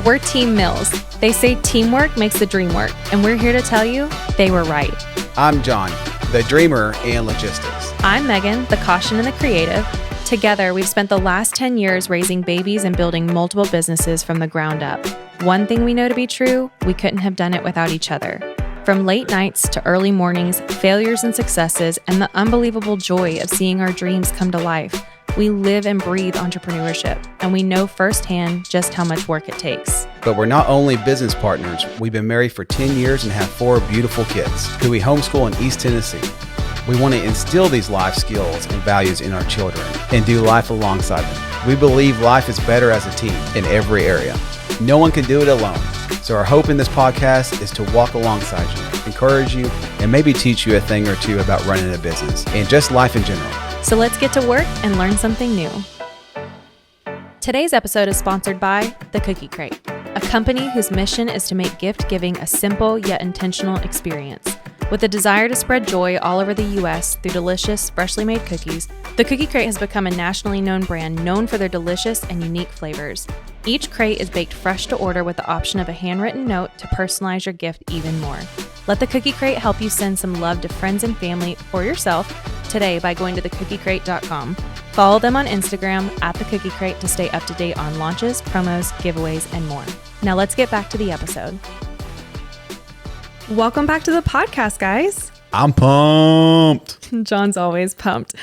we're Team Mills. They say teamwork makes the dream work, and we're here to tell you they were right. I'm John, the dreamer and logistics. I'm Megan, the caution and the creative. Together, we've spent the last 10 years raising babies and building multiple businesses from the ground up. One thing we know to be true, we couldn't have done it without each other. From late nights to early mornings, failures and successes, and the unbelievable joy of seeing our dreams come to life, we live and breathe entrepreneurship, and we know firsthand just how much work it takes. But we're not only business partners, we've been married for 10 years and have 4 beautiful kids who we homeschool in East Tennessee. We want to instill these life skills and values in our children and do life alongside them. We believe life is better as a team in every area. No one can do it alone. So our hope in this podcast is to walk alongside you, encourage you, and maybe teach you a thing or two about running a business and just life in general. So let's get to work and learn something new. Today's episode is sponsored by The Cookie Crate, a company whose mission is to make gift giving a simple yet intentional experience. With a desire to spread joy all over the U.S. through delicious, freshly made cookies, The Cookie Crate has become a nationally known brand known for their delicious and unique flavors. Each crate is baked fresh to order with the option of a handwritten note to personalize your gift even more. Let The Cookie Crate help you send some love to friends and family or yourself today by going to thecookiecrate.com. Follow them on Instagram at The Cookie Crate to stay up to date on launches, promos, giveaways, and more. Now let's get back to the episode. Welcome back to the podcast, guys. I'm pumped. John's always pumped.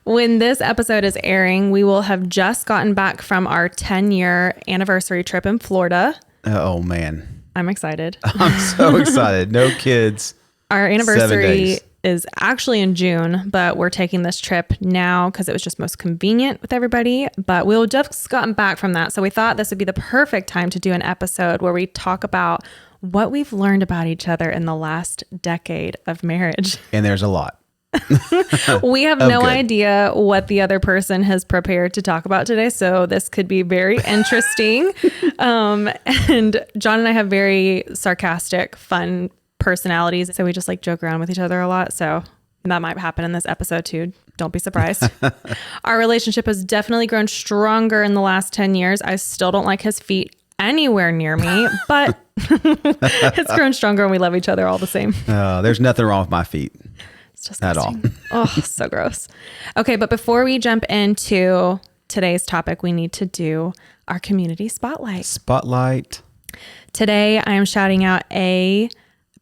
When this episode is airing, we will have just gotten back from our 10-year anniversary trip in Florida. Oh, man. I'm excited. I'm so excited. No kids. Our anniversary is actually in June, but we're taking this trip now because it was just most convenient with everybody. But we'll just gotten back from that. So we thought this would be the perfect time to do an episode where we talk about what we've learned about each other in the last decade of marriage. And there's a lot. We have no idea what the other person has prepared to talk about today. So this could be very interesting. And John and I have very sarcastic, fun personalities. So we just like joke around with each other a lot. So that might happen in this episode too. Don't be surprised. Our relationship has definitely grown stronger in the last 10 years. I still don't like his feet anywhere near me, but it's grown stronger and we love each other all the same. There's nothing wrong with my feet. It's just at all. Oh, so gross. Okay, but before we jump into today's topic, we need to do our community spotlight. Spotlight. Today, I am shouting out A.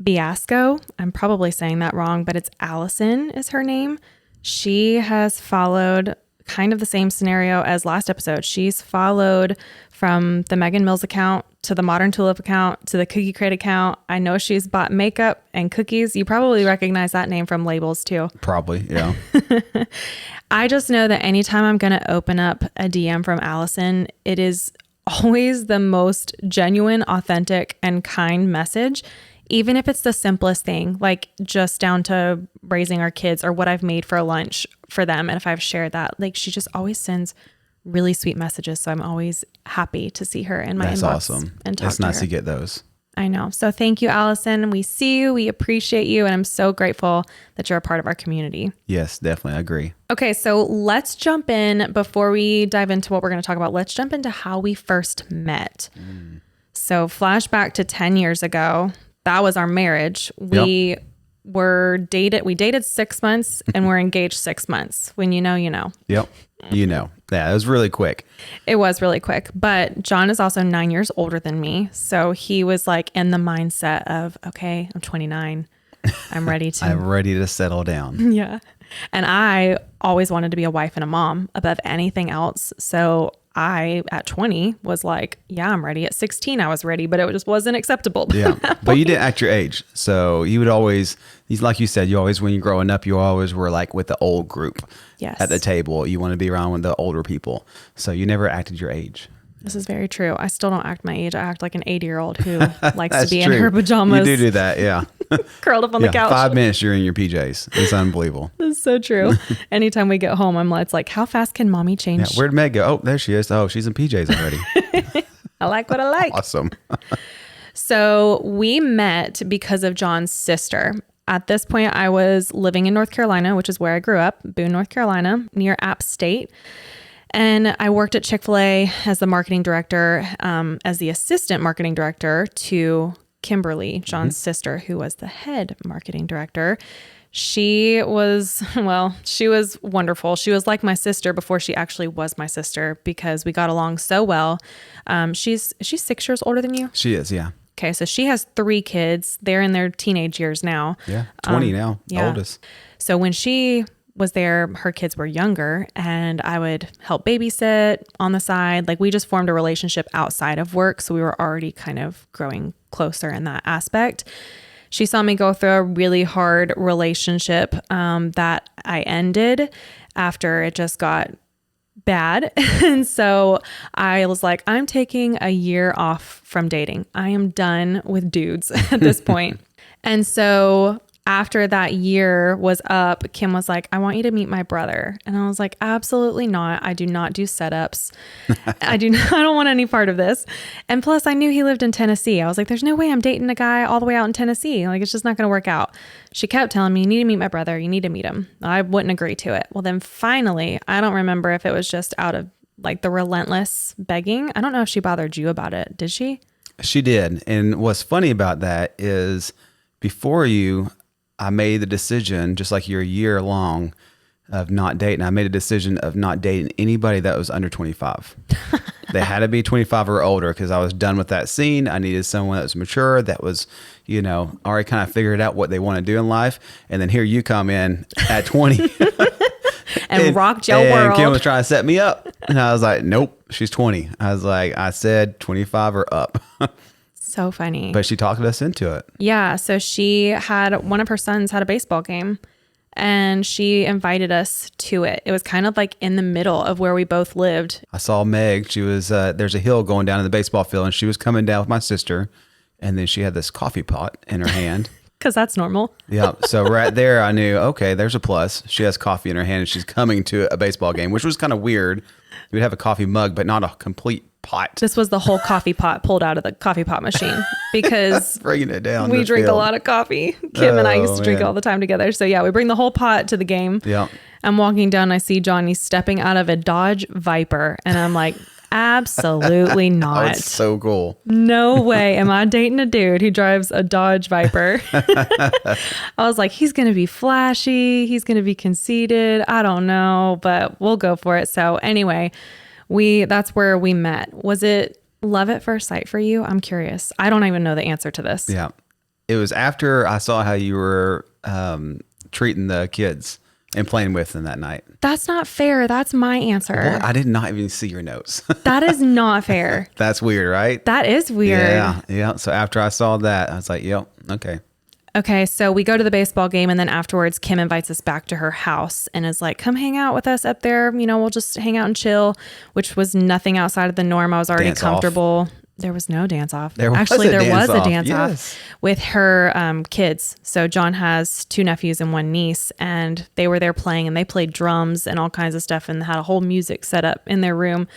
Biasco. I'm probably saying that wrong, but it's Allison is her name. She has followed kind of the same scenario as last episode. She's followed from the Megan Mills account to the Modern Tulip account to the Cookie Crate account. I know she's bought makeup and cookies. You probably recognize that name from labels too. Probably, yeah. I just know that anytime I'm going to open up a DM from Allison, it is always the most genuine, authentic, and kind message. Even if it's the simplest thing, like just down to raising our kids or what I've made for lunch for them. And if I've shared that, like she just always sends really sweet messages. So I'm always happy to see her in my inbox. That's awesome. And talk It's to nice her. to get those. I know. So thank you, Allison. We see you. We appreciate you. And I'm so grateful that you're a part of our community. Yes, definitely. I agree. Okay, so let's jump in before we dive into what we're going to talk about. Let's jump into how we first met. So flashback to 10 years ago. That was our marriage. We dated 6 months and we're engaged 6 months. When you know, you know. Yep. You know. Yeah, it was really quick. It was really quick. But John is also 9 years older than me. So he was like in the mindset of, okay, I'm 29. I'm ready to. I'm ready to settle down. Yeah. And I always wanted to be a wife and a mom above anything else. So I, at 20, was like, yeah, I'm ready. At 16, I was ready, but it just wasn't acceptable. Yeah. But you didn't act your age. So you would always, like you said, you always, when you're growing up, you always were like with the old group. Yes. At the table. You want to be around with the older people. So you never acted your age. This is very true. I still don't act my age. I act like an 80-year-old who likes to be true. in her pajamas. You do that, yeah. Curled up on the couch. 5 minutes, you're in your PJs. It's unbelievable. That's so true. Anytime we get home, it's like, how fast can mommy change? Yeah, where'd Meg go? Oh, there she is. Oh, she's in PJs already. I like what I like. Awesome. So we met because of John's sister. At this point, I was living in North Carolina, which is where I grew up, Boone, North Carolina, near App State. And I worked at Chick-fil-A as the marketing director, as the assistant marketing director to Kimberly, John's sister, who was the head marketing director. She was wonderful. She was like my sister before she actually was my sister because we got along so well. She's 6 years older than you? She is, yeah. Okay, so she has 3 kids. They're in their teenage years now. Yeah, 20 now, oldest. So when she was there, her kids were younger, and I would help babysit on the side. Like, we just formed a relationship outside of work, so we were already kind of growing closer in that aspect. She saw me go through a really hard relationship that I ended after it just got bad. And so I was like, I'm taking a year off from dating. I am done with dudes at this point. And so after that year was up, Kim was like, I want you to meet my brother. And I was like, absolutely not. I do not do setups. I don't want any part of this. And plus I knew he lived in Tennessee. I was like, there's no way I'm dating a guy all the way out in Tennessee. Like, it's just not going to work out. She kept telling me, you need to meet my brother. You need to meet him. I wouldn't agree to it. Well, then finally, I don't remember if it was just out of like the relentless begging. I don't know if she bothered you about it. Did she? She did. And what's funny about that is before you, I made the decision, just like you're a year long of not dating, I made a decision of not dating anybody that was under 25. They had to be 25 or older because I was done with that scene. I needed someone that was mature, that was, already kind of figured out what they want to do in life. And then here you come in at 20. and rocked your world. And Kim was trying to set me up. And I was like, nope, she's 20. I was like, I said 25 or up. So funny. But she talked us into it. Yeah. So one of her sons had a baseball game and she invited us to it. It was kind of like in the middle of where we both lived. I saw Meg. She was, there's a hill going down in the baseball field and she was coming down with my sister. And then she had this coffee pot in her hand. Because that's normal. Yeah. So right there, I knew, okay, there's a plus. She has coffee in her hand and she's coming to a baseball game, which was kind of weird. We'd have a coffee mug, but not a complete pot. This was the whole coffee pot pulled out of the coffee pot machine because bringing it down. We drink a lot of coffee. Kim and I used to drink it all the time together. So yeah, we bring the whole pot to the game. Yeah. I'm walking down. I see Johnny stepping out of a Dodge Viper. And I'm like, absolutely not. Oh, it's so cool. No way am I dating a dude who drives a Dodge Viper. I was like, he's going to be flashy. He's going to be conceited. I don't know, but we'll go for it. So anyway, that's where we met. Was it love at first sight for you? I'm curious. I don't even know the answer to this. Yeah. It was after I saw how you were treating the kids and playing with them that night. That's not fair. That's my answer. Well, I did not even see your notes. That is not fair. That's weird, right? That is weird. Yeah. Yeah. So after I saw that, I was like, yep, okay. Okay, so we go to the baseball game and then afterwards Kim invites us back to her house and is like, come hang out with us up there. We'll just hang out and chill, which was nothing outside of the norm. I was already comfortable. There was no dance off. There was a dance off with her kids. So John has 2 nephews and 1 niece, and they were there playing, and they played drums and all kinds of stuff and had a whole music set up in their room.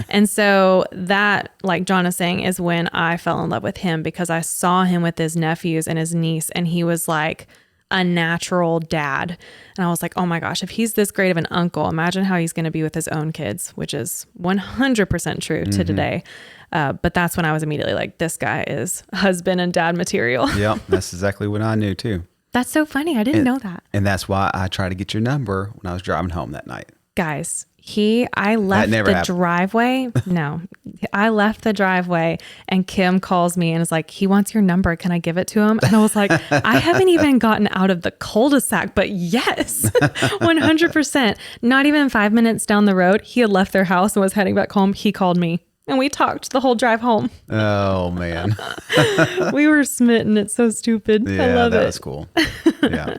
And so that, like John is saying, is when I fell in love with him because I saw him with his nephews and his niece, and he was like a natural dad. And I was like, oh my gosh, if he's this great of an uncle, imagine how he's going to be with his own kids, which is 100% true to today. But that's when I was immediately like, this guy is husband and dad material. Yeah, that's exactly what I knew too. That's so funny. I didn't know that. And that's why I tried to get your number when I was driving home that night. Guys, I left the driveway. No, I left the driveway and Kim calls me and is like, he wants your number. Can I give it to him? And I was like, I haven't even gotten out of the cul-de-sac, but yes, 100%. Not even 5 minutes down the road, he had left their house and was heading back home. He called me. And we talked the whole drive home. Oh, man. We were smitten. It's so stupid. Yeah, I love it. That was cool. Yeah.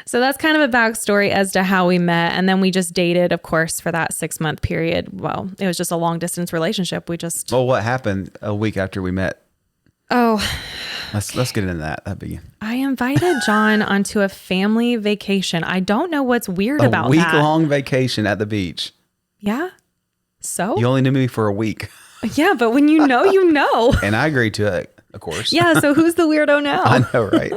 So that's kind of a backstory as to how we met. And then we just dated, of course, for that 6-month period. Well, it was just a long distance relationship. Well, what happened a week after we met? Oh, let's get into that. That'd be... I invited John onto a family vacation. I don't know what's weird about that. A week-long vacation at the beach. Yeah. So? You only knew me for a week. Yeah, but when you know, you know. And I agreed to it, of course. Yeah, so who's the weirdo now? I know, right?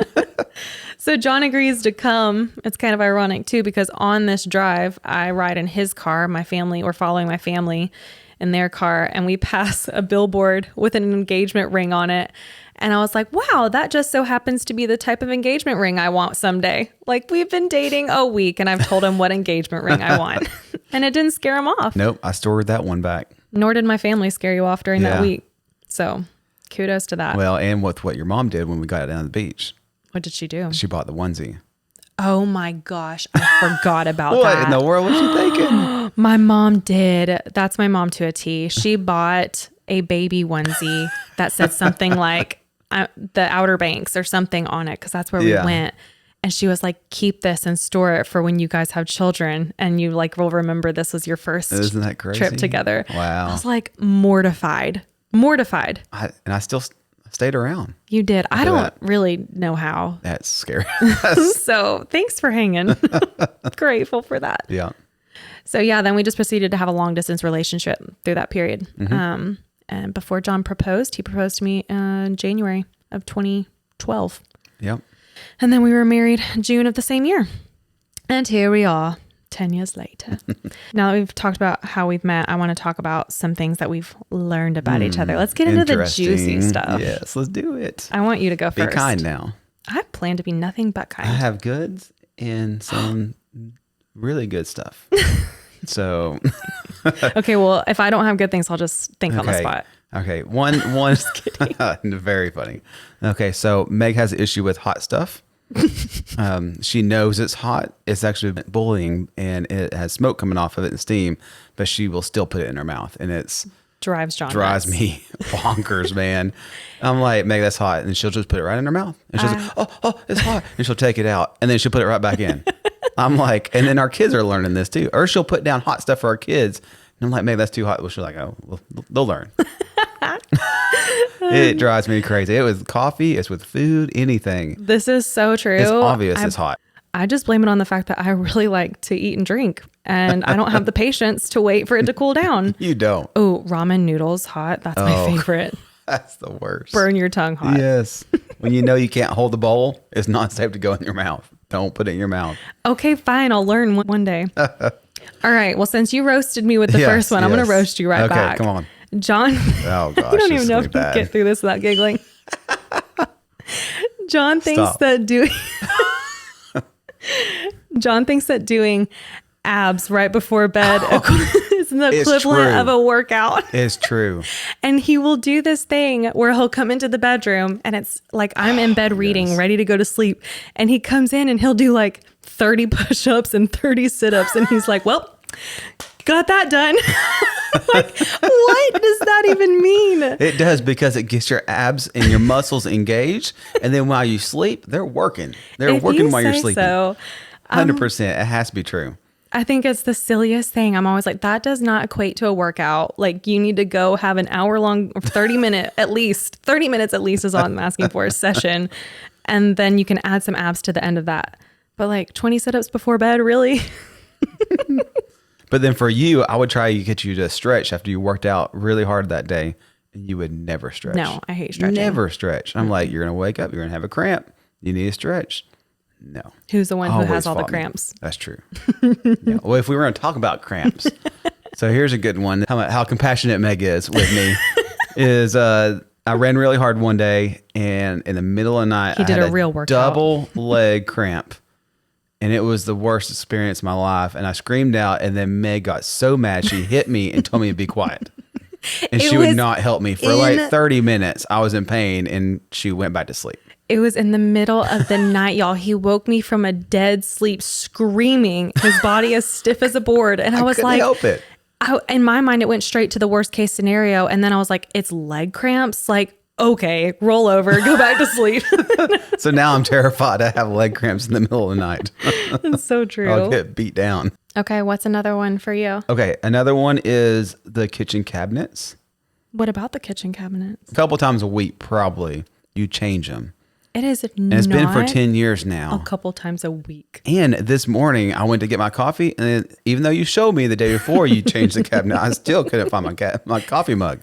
So John agrees to come. It's kind of ironic too, because on this drive, I ride in his car, we're following my family in their car, and we pass a billboard with an engagement ring on it. And I was like, wow, that just so happens to be the type of engagement ring I want someday. Like, we've been dating a week and I've told him what engagement ring I want. And it didn't scare him off. Nope. I stored that one back. Nor did my family scare you off during that week. So kudos to that. Well, and with what your mom did when we got down to the beach. What did she do? She bought the onesie. Oh my gosh. I forgot about that. What in the world was she thinking? My mom did. That's my mom to a T. She bought a baby onesie that said something like the Outer Banks or something on it, because that's where we went. And she was like, keep this and store it for when you guys have children and you like will remember this was your first Isn't that crazy? Trip together. Wow. I was like mortified. I still stayed around. You did. I don't really know how. That's scary. So thanks for hanging. Grateful for that. Yeah. So yeah, then we just proceeded to have a long distance relationship through that period. Mm-hmm. And before John proposed, he proposed to me in January of 2012. Yep. And then we were married June of the same year. And here we are 10 years later. Now that we've talked about how we've met, I want to talk about some things that we've learned about each other. Let's get into the juicy stuff. Yes, let's do it. I want you to go first. Be kind now. I plan to be nothing but kind. I have goods and some really good stuff. So. Okay, well, if I don't have good things, I'll just think on the spot. Okay, one. Very funny. Okay, so Meg has an issue with hot stuff. She knows it's hot. It's actually boiling and it has smoke coming off of it and steam, but she will still put it in her mouth, and it's drives me bonkers, man. I'm like, Meg, that's hot, and she'll just put it right in her mouth, and she'll like, oh, it's hot, and she'll take it out, and then she'll put it right back in. I'm like, and then our kids are learning this too, or she'll put down hot stuff for our kids, and I'm like, Meg, that's too hot. Well, she's like, oh, well, they'll learn. It drives me crazy. It was coffee, it's with food, anything. This is so true. It's obvious it's hot. I just blame it on the fact that I really like to eat and drink, and I don't have the patience to wait for it to cool down. You don't. Oh, ramen noodles hot. That's my favorite. That's the worst. Burn your tongue hot. Yes. When you know you can't hold the bowl, it's not safe to go in your mouth. Don't put it in your mouth. Okay, fine. I'll learn one day. All right. Well, since you roasted me with the first one, I'm going to roast you right back. Okay, come on. John. Oh, gosh. I don't even know if you can get through this without giggling. John thinks that doing abs right before bed is the equivalent of a workout. It's true. And he will do this thing where he'll come into the bedroom and it's like I'm in bed reading, ready to go to sleep. And he comes in and he'll do like 30 push-ups and 30 sit-ups. And he's like, well, got that done. Like, what does that even mean? It does, because it gets your abs and your muscles engaged. And then while you sleep, they're working. They're working while you're sleeping. So, 100%. It has to be true. I think it's the silliest thing. I'm always like, that does not equate to a workout. Like, you need to go have an hour long, 30 minutes at least is all I'm asking for, a session. And then you can add some abs to the end of that. But like 20 sit-ups before bed, really? But then for you, I would try to get you to stretch after you worked out really hard that day, and you would never stretch. No, I hate stretching. Never stretch. I'm like, you're going to wake up, you're going to have a cramp. You need to stretch. No. Who's the one who has all the cramps? That's true. Yeah. Well, if we were going to talk about cramps, so here's a good one. How compassionate Meg is with me is I ran really hard one day, and in the middle of the night, I had a real workout. Double leg cramp. And it was the worst experience of my life. And I screamed out, and then Meg got so mad, she hit me and told me to be quiet. And she would not help me. For like 30 minutes, I was in pain, and she went back to sleep. It was in the middle of the night, y'all. He woke me from a dead sleep screaming. His body as stiff as a board. And I was like, help it. In my mind, it went straight to the worst case scenario. And then I was like, it's leg cramps. Like, okay, roll over, go back to sleep. So now I'm terrified I have leg cramps in the middle of the night. It's so true. I'll get beat down. Okay, what's another one for you? Okay, another one is the kitchen cabinets. What about the kitchen cabinets? A couple times a week, probably. You change them. It is and it's been for 10 years now. A couple times a week. And this morning, I went to get my coffee, and even though you showed me the day before you changed the cabinet, I still couldn't find my coffee mug.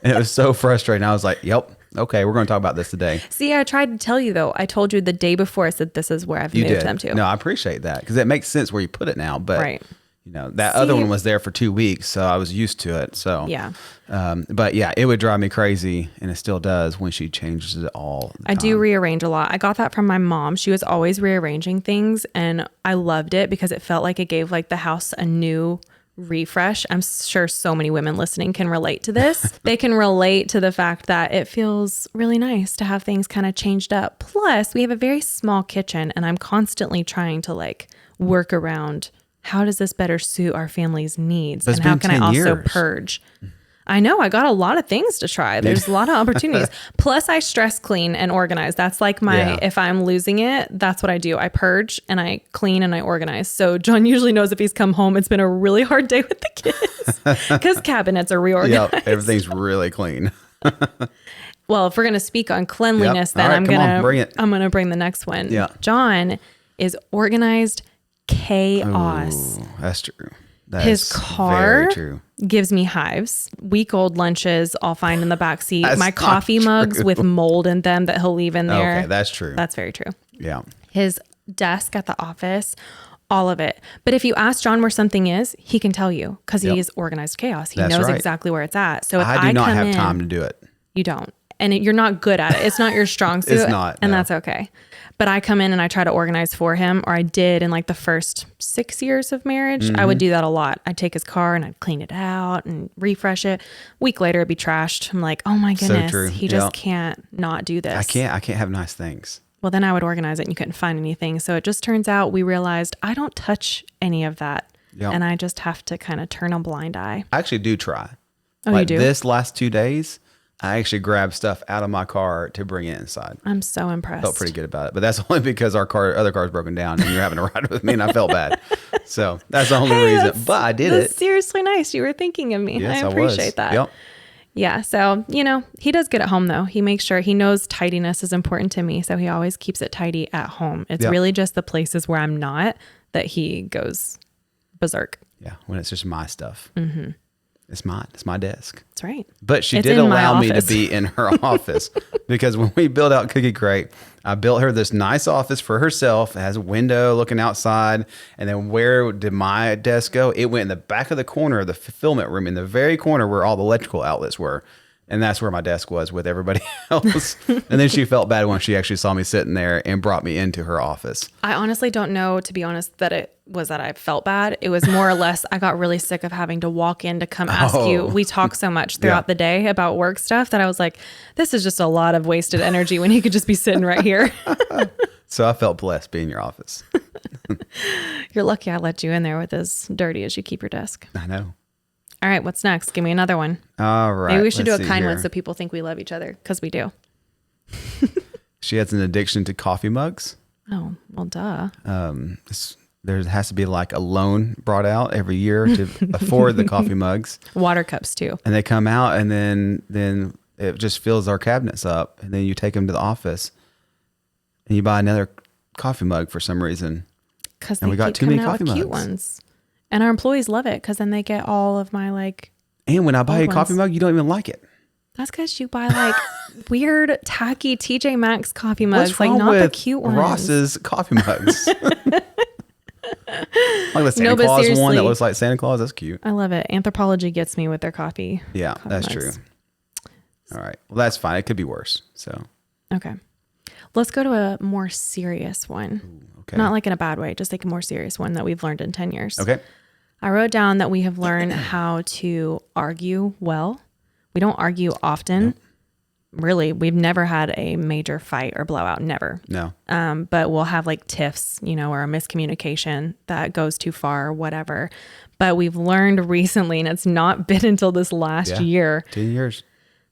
And it was so frustrating. I was like, yep, Okay, we're going to talk about this today. See, I tried to tell you though. I told you the day before I said this is where I've moved them to. No, I appreciate that because it makes sense where you put it now. But right. That other one was there for 2 weeks, so I was used to it. So yeah. But yeah, it would drive me crazy, and it still does when she changes it all the time. I do rearrange a lot. I got that from my mom. She was always rearranging things, and I loved it because it felt like it gave like the house a new refresh. I'm sure so many women listening can relate to this. They can relate to the fact that it feels really nice to have things kind of changed up. Plus, we have a very small kitchen, and I'm constantly trying to like work around how does this better suit our family's needs, and how can I also purge. I know I got a lot of things to try. There's a lot of opportunities. Plus I stress clean and organize. That's like if I'm losing it, that's what I do. I purge and I clean and I organize. So John usually knows if he's come home, it's been a really hard day with the kids because cabinets are reorganized. Yep, everything's really clean. Well, if we're going to speak on cleanliness, then I'm going to bring the next one. Yeah. John is organized chaos. Ooh, that's true. His car gives me hives. Week-old lunches I'll find in the back seat. My coffee mugs with mold in them that he'll leave in there. Okay, that's true. That's very true. Yeah. His desk at the office, all of it. But if you ask John where something is, he can tell you because he is organized chaos. He knows exactly where it's at. So if I do not have time to do it. You don't. And you're not good at it. It's not your strong suit. It's not. And that's okay. But I come in and I try to organize for him, or I did in like the first 6 years of marriage. I would do that a lot. I'd take his car and I'd clean it out and refresh it. A week later, it'd be trashed. I'm like, oh my goodness, he just can't not do this. I can't have nice things. Well, then I would organize it and you couldn't find anything. So it just turns out we realized I don't touch any of that. Yep. And I just have to kind of turn a blind eye. I actually do try. Oh, you do? This last 2 days, I actually grabbed stuff out of my car to bring it inside. I'm so impressed. Felt pretty good about it. But that's only because our other car's broken down and you're having to ride with me and I felt bad. So that's the only reason. But I did it. Seriously nice. You were thinking of me. Yes, I appreciate that. Yep. Yeah. So, he does good at home though. He makes sure he knows tidiness is important to me. So he always keeps it tidy at home. It's really just the places where I'm not that he goes berserk. Yeah. When it's just my stuff. Mm-hmm. It's mine. It's my desk. That's right. But she did allow me to be in her office because when we built out Cookie Crate, I built her this nice office for herself. It has a window looking outside. And then where did my desk go? It went in the back of the corner of the fulfillment room, in the very corner where all the electrical outlets were. And that's where my desk was with everybody else. And then she felt bad when she actually saw me sitting there and brought me into her office. I honestly don't know, to be honest, that it was that I felt bad. It was more or less, I got really sick of having to walk in to come ask you. We talk so much throughout the day about work stuff that I was like, this is just a lot of wasted energy when he could just be sitting right here. So I felt blessed being in your office. You're lucky I let you in there with as dirty as you keep your desk. I know. All right, what's next? Give me another one. All right. Maybe we should do a kind one so people think we love each other, because we do. She has an addiction to coffee mugs. Oh, well, duh. There has to be like a loan brought out every year to afford the coffee mugs. Water cups too. And they come out and then it just fills our cabinets up. And then you take them to the office and you buy another coffee mug for some reason. Because we got too many coffee mugs. Cute ones. And our employees love it because then they get all of my And when I buy a coffee mug, you don't even like it. That's because you buy weird, tacky TJ Maxx coffee mugs. What's wrong not with the cute ones. Ross's coffee mugs? Like the Santa Claus one that looks like Santa Claus. That's cute. I love it. Anthropology gets me with their coffee. Yeah, that's true. All right. Well, that's fine. It could be worse. So. Okay. Let's go to a more serious one. Ooh, okay. Not like in a bad way, just like a more serious one that we've learned in 10 years. Okay. I wrote down that we have learned how to argue well. We don't argue often. Nope. Really, we've never had a major fight or blowout. Never. No. But we'll have tiffs, or a miscommunication that goes too far or whatever. But we've learned recently, and it's not been until this last year. 10 years.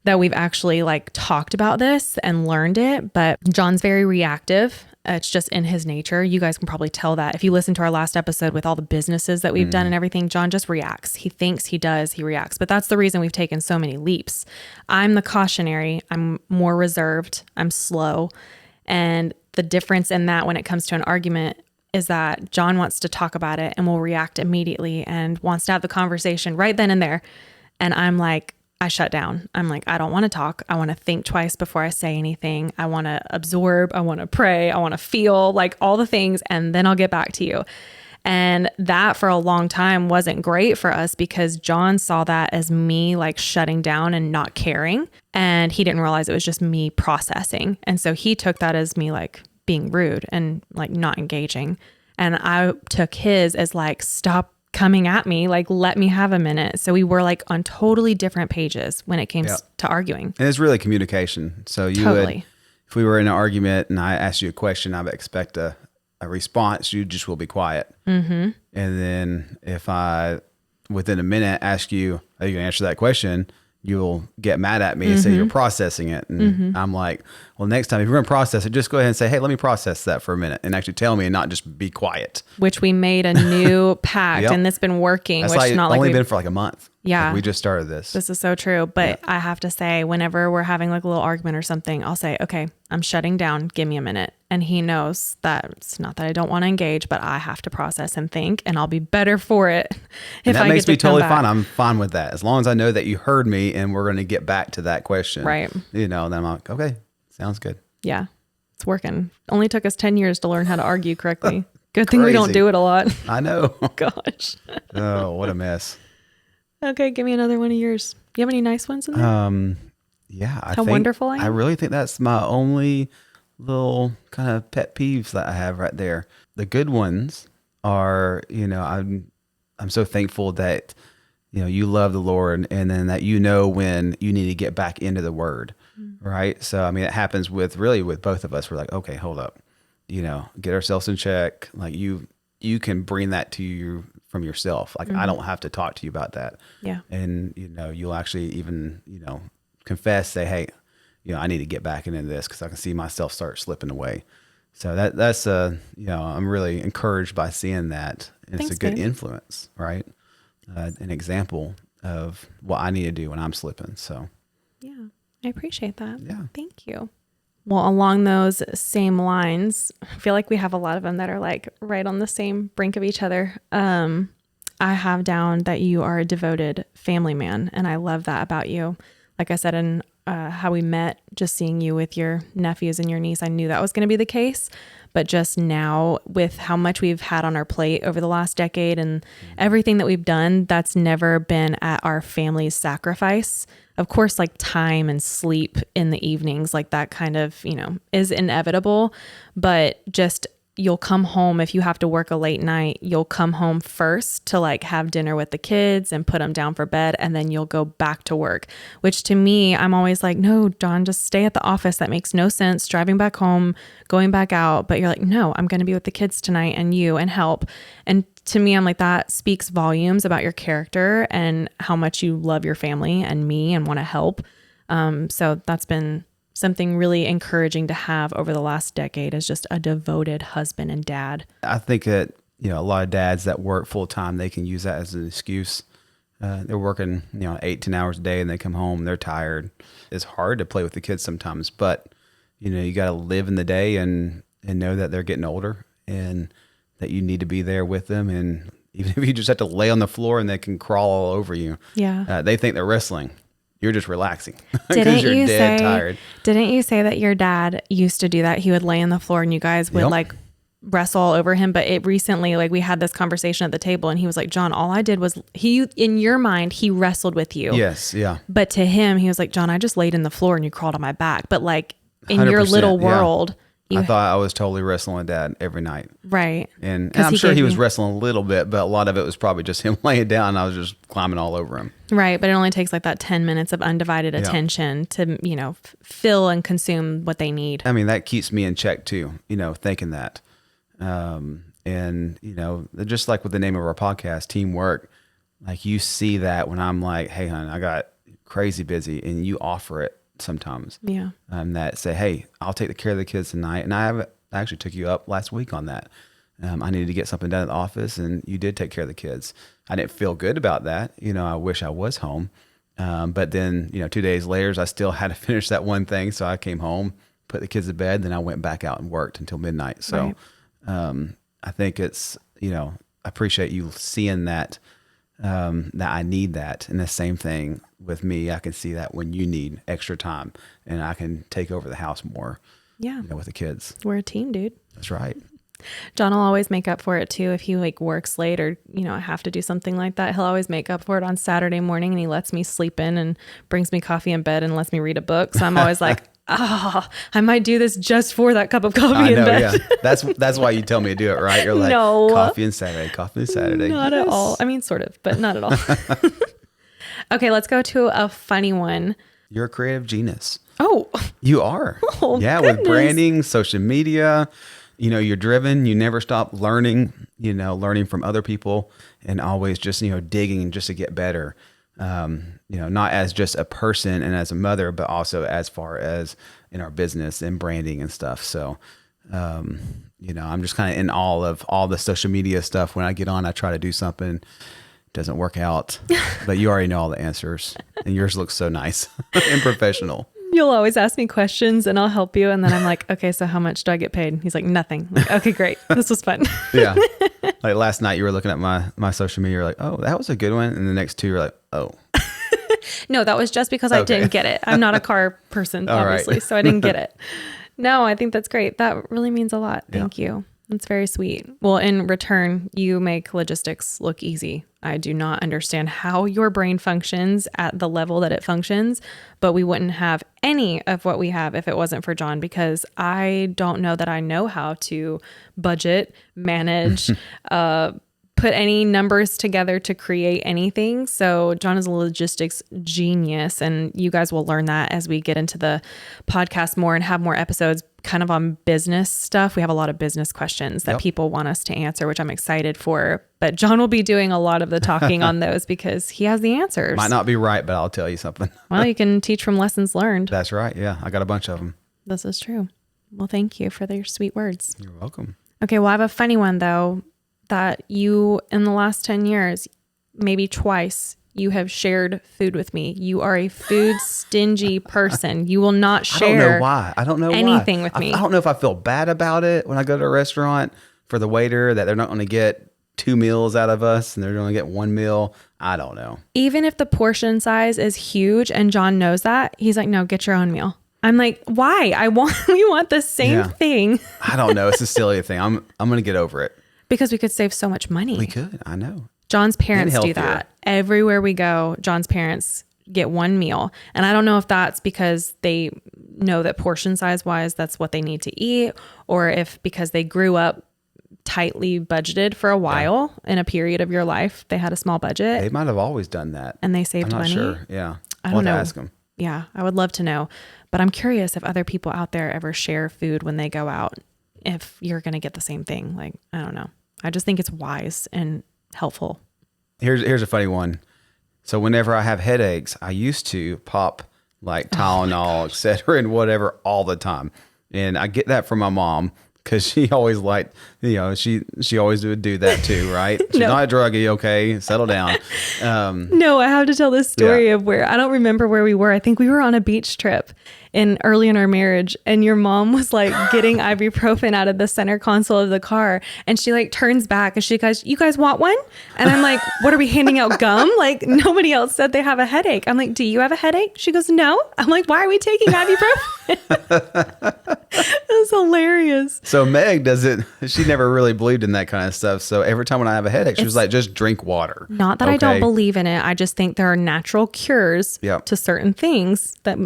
That we've actually talked about this and learned it. But John's very reactive. It's just in his nature. You guys can probably tell that. If you listen to our last episode with all the businesses that we've done and everything, John just reacts. He thinks, he does, he reacts. But that's the reason we've taken so many leaps. I'm the cautionary. I'm more reserved. I'm slow. And the difference in that when it comes to an argument is that John wants to talk about it and will react immediately and wants to have the conversation right then and there. And I'm like, I shut down. I'm like, I don't want to talk. I want to think twice before I say anything. I want to absorb. I want to pray. I want to feel, like all the things, and then I'll get back to you. And that for a long time wasn't great for us because John saw that as me like shutting down and not caring. And he didn't realize it was just me processing. And so he took that as me like being rude and like not engaging. And I took his as like, stop coming at me, like, let me have a minute. So we were like on totally different pages when it came to arguing. And it's really communication. So you would, if we were in an argument and I asked you a question, I would expect a response. You just will be quiet. Mm-hmm. And then if I, within a minute, ask you, are you going to answer that question? You'll get mad at me and say you're processing it. And I'm like, well, next time, if you're going to process it, just go ahead and say, hey, let me process that for a minute and actually tell me and not just be quiet. Which we made a new pact and it's been working. That's which like, is not only like been for like a month. Yeah. Like we just started this. This is so true. But I have to say, whenever we're having like a little argument or something, I'll say, okay, I'm shutting down. Give me a minute. And he knows that it's not that I don't want to engage, but I have to process and think, and I'll be better for it. And that makes me totally fine. I'm fine with that. As long as I know that you heard me and we're going to get back to that question. Right. You know, then I'm like, okay, sounds good. Yeah. It's working. Only took us 10 years to learn how to argue correctly. Good thing we don't do it a lot. I know. Gosh. Oh, what a mess. Okay, give me another one of yours. You have any nice ones in there? Yeah. How wonderful I am? I really think that's my only little kind of pet peeves that I have right there. The good ones are, you know, I'm so thankful that, you know, you love the Lord and then that you know when you need to get back into the word, right? So, I mean, it happens with both of us. We're like, okay, hold up, you know, get ourselves in check. Like you can bring that to you from yourself. Like I don't have to talk to you about that. Yeah. And, you know, you'll actually even, you know, confess, say, hey, you know, I need to get back into this because I can see myself start slipping away. So that's you know, I'm really encouraged by seeing that. And it's a good influence, right? An example of what I need to do when I'm slipping. So yeah, I appreciate that. Yeah. Thank you. Well, along those same lines, I feel like we have a lot of them that are like right on the same brink of each other. I have down that you are a devoted family man, and I love that about you. Like I said, in how we met, just seeing you with your nephews and your niece, I knew that was going to be the case. But just now with how much we've had on our plate over the last decade and everything that we've done, that's never been at our family's sacrifice. Of course, like time and sleep in the evenings, like that kind of, you know, is inevitable, but just you'll come home if you have to work a late night, you'll come home first to like have dinner with the kids and put them down for bed. And then you'll go back to work, which to me, I'm always like, no, John, just stay at the office. That makes no sense. Driving back home, going back out. But you're like, no, I'm going to be with the kids tonight and you and help. And to me, I'm like, that speaks volumes about your character and how much you love your family and me and want to help. So that's been something really encouraging to have over the last decade as just a devoted husband and dad. I think that, you know, a lot of dads that work full time, they can use that as an excuse. They're working, you know, 8-10 hours a day and they come home, they're tired. It's hard to play with the kids sometimes, but you know, you got to live in the day and know that they're getting older and that you need to be there with them. And even if you just have to lay on the floor and they can crawl all over you, they think they're wrestling. You're just relaxing because you're dead tired. Didn't you say that your dad used to do that? He would lay on the floor and you guys would like wrestle all over him. But it recently, like we had this conversation at the table and he was like, John, all I did was in your mind, he wrestled with you. Yes. Yeah. But to him, he was like, John, I just laid in the floor and you crawled on my back. But like in your little world, I thought I was totally wrestling with dad every night. Right. And I'm sure he was wrestling a little bit, but a lot of it was probably just him laying down and I was just climbing all over him. Right. But it only takes like that 10 minutes of undivided attention to, you know, fill and consume what they need. I mean, that keeps me in check too, you know, thinking that. And, you know, just like with the name of our podcast, teamwork, like you see that when I'm like, hey, hon, I got crazy busy and you offer it. Sometimes, that say, hey, I'll take care of the kids tonight. And I actually took you up last week on that. I needed to get something done at the office and you did take care of the kids. I didn't feel good about that. You know, I wish I was home. But then, you know, 2 days later, I still had to finish that one thing. So I came home, put the kids to bed, then I went back out and worked until midnight. So I think it's, you know, I appreciate you seeing that that I need that. And the same thing with me. I can see that when you need extra time and I can take over the house more. Yeah. With the kids. We're a team, dude. That's right. John will always make up for it too. If he like works late or, I have to do something like that, he'll always make up for it on Saturday morning, and he lets me sleep in and brings me coffee in bed and lets me read a book. So I'm always like, I might do this just for that cup of coffee in bed. Yeah. That's why you tell me to do it, right? You're like, no. coffee and Saturday. Not at all. I mean, sort of, but not at all. Okay, let's go to a funny one. You're a creative genius. Oh. You are. Oh, yeah, goodness. with branding, social media, you're driven. You never stop learning, learning from other people and always just, digging just to get better. Not as just a person and as a mother, but also as far as in our business and branding and stuff. So, I'm just kind of in awe of all the social media stuff. When I get on, I try to do something. Doesn't work out, but you already know all the answers and yours looks so nice and professional. You'll always ask me questions and I'll help you. And then I'm like, okay, so how much do I get paid? He's like, nothing. I'm like, okay, great. This was fun. Yeah. Like last night you were looking at my social media. You're like, oh, that was a good one. And the next two you're like, oh. No, that was just because I didn't get it. I'm not a car person, obviously. Right. So I didn't get it. No, I think that's great. That really means a lot. Thank you. That's very sweet. Well, in return, you make logistics look easy. I do not understand how your brain functions at the level that it functions, but we wouldn't have any of what we have if it wasn't for John, because I don't know that I know how to budget, manage, put any numbers together to create anything. So John is a logistics genius, and you guys will learn that as we get into the podcast more and have more episodes kind of on business stuff. We have a lot of business questions that people want us to answer, which I'm excited for. But John will be doing a lot of the talking on those because he has the answers. Might not be right, but I'll tell you something. Well, you can teach from lessons learned. That's right. Yeah, I got a bunch of them. This is true. Well, thank you for your sweet words. You're welcome. Okay, well, I have a funny one, though, that you, in the last 10 years, maybe twice, you have shared food with me. You are a food stingy person. You will not share I don't know why. Anything with me. I don't know if I feel bad about it when I go to a restaurant for the waiter that they're not going to get 2 meals out of us and they're going to get 1 meal. I don't know. Even if the portion size is huge and John knows that, he's like, no, get your own meal. I'm like, why? We want the same thing. I don't know. It's a silly thing. I'm going to get over it. Because we could save so much money. We could. I know. John's parents do that. Everywhere we go, John's parents get 1 meal. And I don't know if that's because they know that portion size wise, that's what they need to eat, or if because they grew up tightly budgeted for a while in a period of your life, they had a small budget. They might have always done that. And they saved money. I'm not sure. Yeah. I don't know. Ask them. Yeah. I would love to know, but I'm curious if other people out there ever share food when they go out, if you're going to get the same thing. Like, I don't know. I just think it's wise and helpful. Here's a funny one. So whenever I have headaches, I used to pop like Tylenol, et cetera, and whatever all the time. And I get that from my mom because she always liked, she always would do that too, right? She's not a druggie, okay? Settle down. No, I have to tell this story of where, I don't remember where we were. I think we were on a beach trip early in our marriage, and your mom was like getting ibuprofen out of the center console of the car, and she like turns back and she goes, "You guys want one?" And I'm like, "What, are we handing out gum? Like nobody else said they have a headache." I'm like, "Do you have a headache?" She goes, "No." I'm like, "Why are we taking ibuprofen?" It was hilarious. So Meg she never really believed in that kind of stuff. So every time when I have a headache, she was like, "Just drink water." Not that I don't believe in it. I just think there are natural cures to certain things that,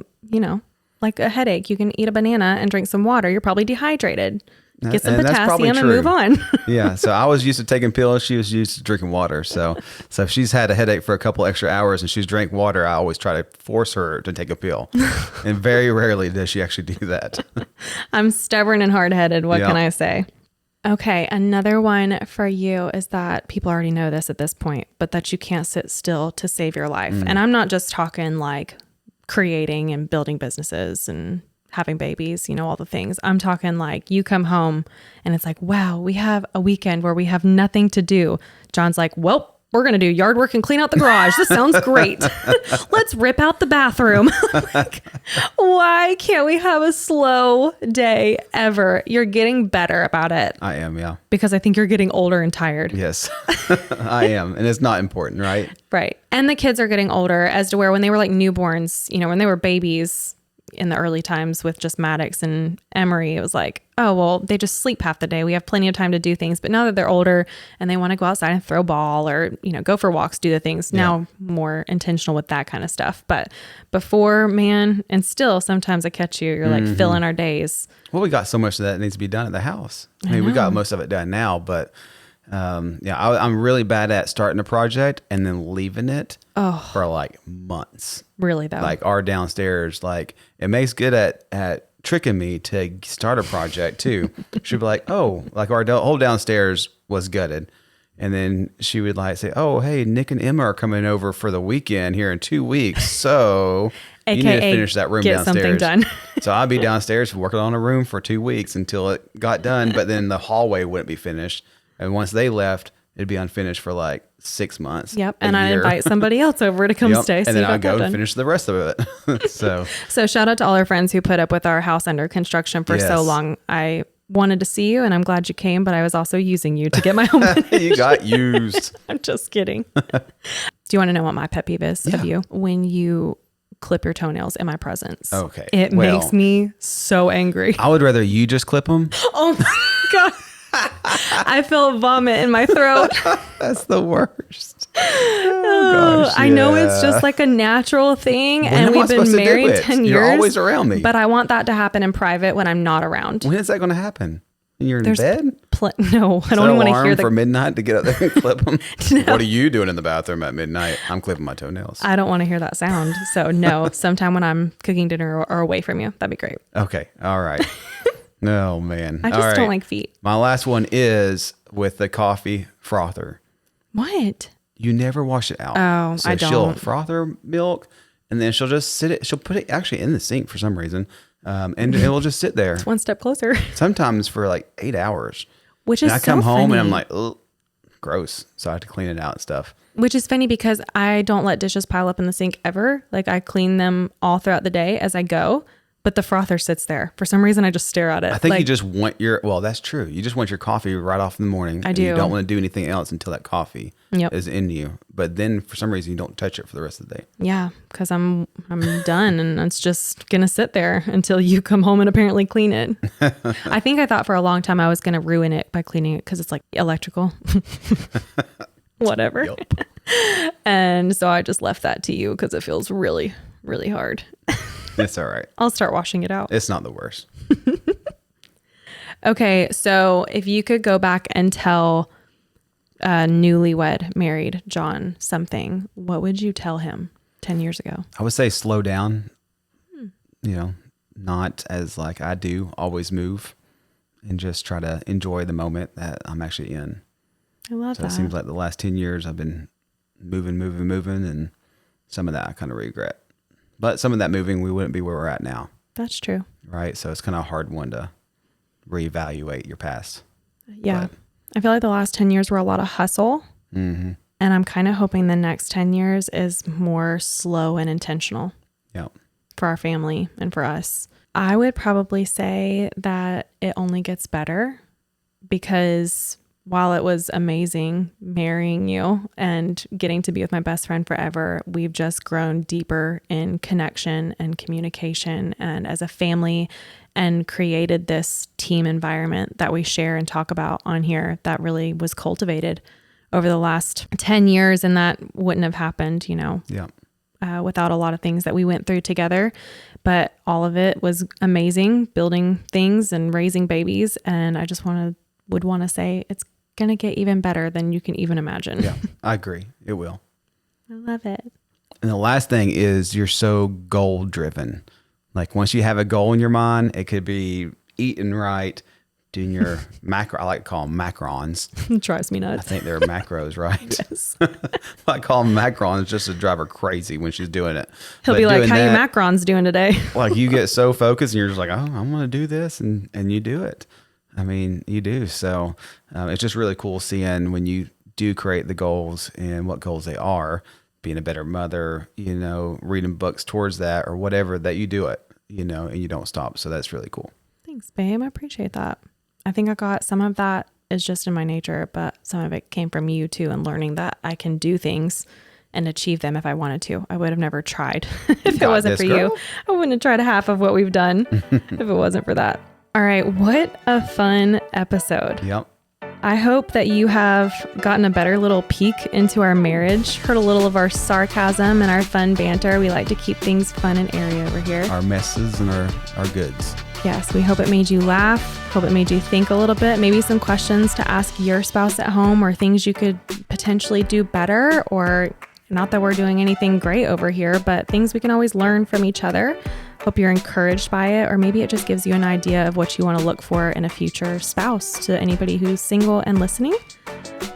like a headache, you can eat a banana and drink some water. You're probably dehydrated. Get some potassium and move on. Yeah. So I was used to taking pills. She was used to drinking water. So if she's had a headache for a couple extra hours and she's drank water, I always try to force her to take a pill. And very rarely does she actually do that. I'm stubborn and hard-headed. What can I say? Okay. Another one for you is that people already know this at this point, but that you can't sit still to save your life. And I'm not just talking like creating and building businesses and having babies, all the things. I'm talking like you come home and it's like, wow, we have a weekend where we have nothing to do. John's like, well, we're going to do yard work and clean out the garage. This sounds great. Let's rip out the bathroom. Like, why can't we have a slow day ever? You're getting better about it. I am, yeah. Because I think you're getting older and tired. Yes, I am. And it's not important, right? Right. And the kids are getting older as to where when they were like newborns, when they were babies in the early times with just Maddox and Emery, it was like, oh, well, they just sleep half the day. We have plenty of time to do things. But now that they're older and they want to go outside and throw ball or, go for walks, do the things, now more intentional with that kind of stuff. But before, man, and still sometimes I catch you're like filling our days. Well, we got so much of that needs to be done at the house. I mean, we got most of it done now, but I'm really bad at starting a project and then leaving it for like months. Really though? Like our downstairs, like it makes good at tricking me to start a project too. She'd be like, oh, like our whole downstairs was gutted. And then she would like say, oh, hey, Nick and Emma are coming over for the weekend here in 2 weeks. So you need to finish that room get downstairs. Something done. So I'd be downstairs working on a room for 2 weeks until it got done. But then the hallway wouldn't be finished. And once they left, it'd be unfinished for like 6 months. Yep. And I'd invite somebody else over to come stay. And then I'd go and finish the rest of it. So shout out to all our friends who put up with our house under construction for so long. I wanted to see you and I'm glad you came, but I was also using you to get my home finished. You got used. I'm just kidding. Do you want to know what my pet peeve is of you? When you clip your toenails in my presence. Okay. It makes me so angry. I would rather you just clip them. Oh my God. I feel vomit in my throat. That's the worst. Oh, gosh, I know it's just like a natural thing. When and we've been married 10 years. You're always around me. But I want that to happen in private when I'm not around. When is that going to happen? When you're in bed? No, I don't want to hear for midnight to get up there and clip them? No. What are you doing in the bathroom at midnight? I'm clipping my toenails. I don't want to hear that sound. So no, sometime when I'm cooking dinner or away from you, that'd be great. Okay. All right. No, man. I just don't like feet. My last one is with the coffee frother. What? You never wash it out. Oh, so I don't. She'll froth her milk and then she'll just she'll put it actually in the sink for some reason. And it will just sit there. It's one step closer. Sometimes for like 8 hours. Which is I come home and I'm like, ugh, gross. So I have to clean it out and stuff. Which is funny because I don't let dishes pile up in the sink ever. Like I clean them all throughout the day as I go. But the frother sits there. For some reason, I just stare at it. I think you just want that's true. You just want your coffee right off in the morning. I do. You don't want to do anything else until that coffee is in you. But then for some reason, you don't touch it for the rest of the day. Yeah, because I'm done and it's just going to sit there until you come home and apparently clean it. I think I thought for a long time I was going to ruin it by cleaning it because it's like electrical. Whatever. Yep. And so I just left that to you because it feels really, really hard. It's all right. I'll start washing it out. It's not the worst. Okay, so if you could go back and tell newlywed married John something, what would you tell him 10 years ago? I would say slow down. Not as like I do, always move and just try to enjoy the moment that I'm actually in. I love that. So it seems like the last 10 years I've been moving, and some of that I kind of regret. But some of that moving, we wouldn't be where we're at now. That's true. Right? So it's kind of a hard one to reevaluate your past. Yeah. But I feel like the last 10 years were a lot of hustle. Mm-hmm. And I'm kind of hoping the next 10 years is more slow and intentional. Yeah. For our family and for us. I would probably say that it only gets better because while it was amazing marrying you and getting to be with my best friend forever, we've just grown deeper in connection and communication and as a family and created this team environment that we share and talk about on here that really was cultivated over the last 10 years. And that wouldn't have happened, without a lot of things that we went through together. But all of it was amazing, building things and raising babies. And I just would want to say it's going to get even better than you can even imagine. Yeah, I agree. It will. I love it. And the last thing is you're so goal driven. Like once you have a goal in your mind, it could be eating right, doing your macro. I like to call them macrons. It drives me nuts. I think they're macros, right? Yes. I call them macrons just to drive her crazy when she's doing it. He'll be like, how you macrons doing today? Like you get so focused and you're just like, oh, I'm going to do this. And you do it. I mean, you do. So it's just really cool seeing when you do create the goals and what goals they are, being a better mother, reading books towards that or whatever, that you do it, and you don't stop. So that's really cool. Thanks, babe. I appreciate that. I think I got some of that is just in my nature, but some of it came from you too, and learning that I can do things and achieve them if I wanted to. I would have never tried if it wasn't for you. I wouldn't have tried half of what we've done if it wasn't for that. All right. What a fun episode. Yep. I hope that you have gotten a better little peek into our marriage, heard a little of our sarcasm and our fun banter. We like to keep things fun and airy over here. Our messes and our goods. Yes, we hope it made you laugh. Hope it made you think a little bit. Maybe some questions to ask your spouse at home, or things you could potentially do better, or not that we're doing anything great over here, but things we can always learn from each other. Hope you're encouraged by it, or maybe it just gives you an idea of what you want to look for in a future spouse. To anybody who's single and listening,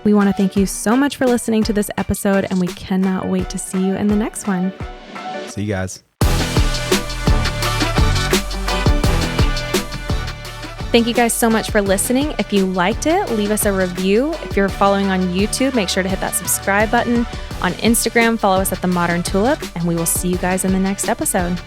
we want to thank you so much for listening to this episode, and we cannot wait to see you in the next one. See you guys. Thank you guys so much for listening. If you liked it, leave us a review. If you're following on YouTube, make sure to hit that subscribe button. On Instagram, follow us at The Modern Tulip, and we will see you guys in the next episode.